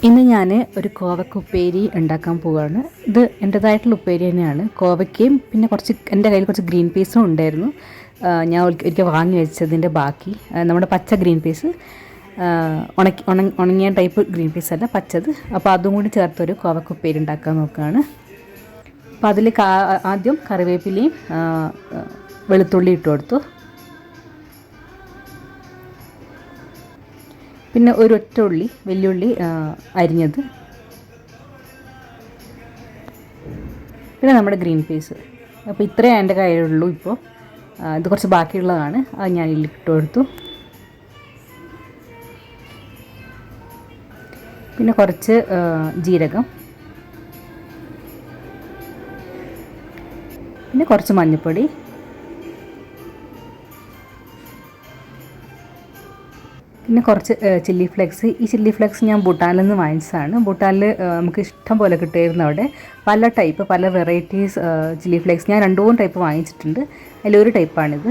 ഇന്ന് ഞാൻ ഒരു കോവക്ക ഉപ്പേരി ഉണ്ടാക്കാൻ പോവുകയാണ്. ഇത് എൻ്റേതായിട്ടുള്ള ഉപ്പേരി തന്നെയാണ്. കോവയ്ക്കയും പിന്നെ എൻ്റെ കയ്യിൽ കുറച്ച് ഗ്രീൻ പീസും ഉണ്ടായിരുന്നു. ഞാൻ ഒരിക്കൽ വാങ്ങി വെച്ചതിൻ്റെ ബാക്കി നമ്മുടെ പച്ച ഗ്രീൻ പീസ്, ഉണങ്ങിയ ടൈപ്പ് ഗ്രീൻ പീസ് അല്ല, പച്ചത്. അപ്പോൾ അതും കൂടി ചേർത്തൊരു കോവക്ക ഉപ്പേരി ഉണ്ടാക്കാൻ നോക്കുകയാണ്. അപ്പോൾ അതിൽ ആദ്യം കറിവേപ്പിലയും വെളുത്തുള്ളി ഇട്ട് കൊടുത്തു. പിന്നെ ഒരൊറ്റ ഉള്ളി, വലിയുള്ളി അരിഞ്ഞത്, പിന്നെ നമ്മുടെ ഗ്രീൻ പീസ്. അപ്പോൾ ഇത്രയും എൻ്റെ കയ്യിലുള്ളൂ ഇപ്പോൾ. ഇത് കുറച്ച് ബാക്കിയുള്ളതാണ്, അത് ഞാൻ ഇട്ട് കൊടുത്തു. പിന്നെ കുറച്ച് ജീരകം, പിന്നെ കുറച്ച് മഞ്ഞൾപ്പൊടി, പിന്നെ കുറച്ച് ചില്ലി ഫ്ലേക്സ്. ഈ ചില്ലി ഫ്ലേക്സ് ഞാൻ ഭൂട്ടാനിൽ നിന്ന് വാങ്ങിച്ചതാണ്. ഭൂട്ടാനിൽ നമുക്ക് ഇഷ്ടം പോലെ കിട്ടുമായിരുന്നു. അവിടെ പല ടൈപ്പ്, പല വെറൈറ്റീസ് ചില്ലി ഫ്ലേക്സ് ഞാൻ 2-3 ടൈപ്പ് വാങ്ങിച്ചിട്ടുണ്ട്. അതിലൊരു ടൈപ്പാണിത്.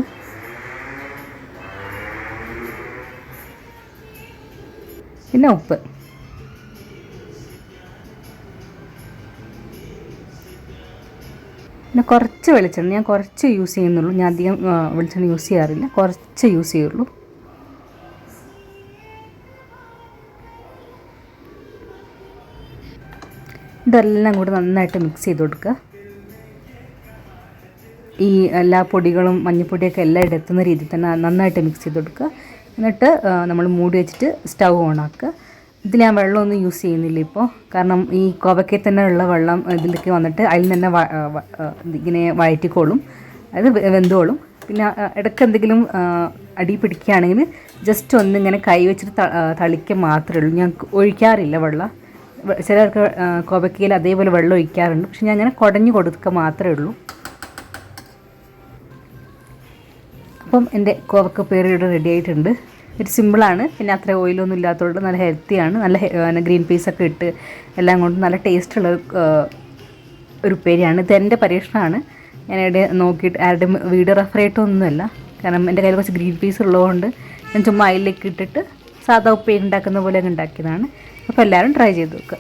പിന്നെ ഉപ്പ്, പിന്നെ കുറച്ച് വെളിച്ചെണ്ണ. ഞാൻ കുറച്ച് യൂസ് ചെയ്യുന്നുള്ളൂ, ഞാൻ അധികം വെളിച്ചെണ്ണ യൂസ് ചെയ്യാറില്ല, കുറച്ച് യൂസ് ചെയ്യുള്ളൂ. ഇതെല്ലാം കൂടി നന്നായിട്ട് മിക്സ് ചെയ്ത് കൊടുക്കുക. ഈ എല്ലാ പൊടികളും മഞ്ഞൾപ്പൊടിയൊക്കെ എല്ലാം എത്തുന്ന രീതിയിൽ തന്നെ നന്നായിട്ട് മിക്സ് ചെയ്ത് കൊടുക്കുക. എന്നിട്ട് നമ്മൾ മൂടി വെച്ചിട്ട് സ്റ്റൗ ഓണാക്കുക. ഇതിൽ ഞാൻ വെള്ളമൊന്നും യൂസ് ചെയ്യുന്നില്ല ഇപ്പോൾ, കാരണം ഈ കോവക്കയിൽ തന്നെ ഉള്ള വെള്ളം ഇതിലേക്ക് വന്നിട്ട് അതിൽ തന്നെ ഇങ്ങനെ വഴറ്റിക്കോളും, അതായത് വെന്തോളും. പിന്നെ ഇടയ്ക്ക് എന്തെങ്കിലും അടി പിടിക്കുകയാണെങ്കിൽ ജസ്റ്റ് ഒന്നിങ്ങനെ കൈ വെച്ചിട്ട് തളിക്കുക മാത്രമേ ഉള്ളൂ. ഞാൻ ഒഴിക്കാറില്ല വെള്ളം. ചിലർക്ക് കോവക്കയിൽ അതേപോലെ വെള്ളം ഒഴിക്കാറുണ്ട്, പക്ഷെ ഞാൻ അങ്ങനെ കുടഞ്ഞു കൊടുക്കുക മാത്രമേ ഉള്ളൂ. അപ്പം എൻ്റെ കോവക്ക ഉപ്പേരി ഇവിടെ റെഡി ആയിട്ടുണ്ട്. ഒരു സിമ്പിളാണ്, പിന്നെ അത്ര ഓയിലൊന്നും ഇല്ലാത്തതുകൊണ്ട് നല്ല ഹെൽത്തിയാണ്. നല്ല ഗ്രീൻ പീസൊക്കെ ഇട്ട് എല്ലാം കൊണ്ടും നല്ല ടേസ്റ്റുള്ള ഒരു ഉപ്പേരിയാണ്. ഇത് എൻ്റെ പരീക്ഷണമാണ്. ഞാനിവിടെ നോക്കിയിട്ട് ആരുടെ വീഡിയോ റെഫർ ചെയ്തിട്ടൊന്നുമല്ല, കാരണം എൻ്റെ കയ്യിൽ കുറച്ച് ഗ്രീൻ പീസ് ഉള്ളതുകൊണ്ട് ഞാൻ ചുമ്മാ അതിലേക്ക് ഇട്ടിട്ട് സാധാ ഉപ്പേരി ഉണ്ടാക്കുന്ന പോലെ അങ്ങ് ഉണ്ടാക്കിയതാണ്. അപ്പോൾ എല്ലാവരും ട്രൈ ചെയ്ത് നോക്കുക.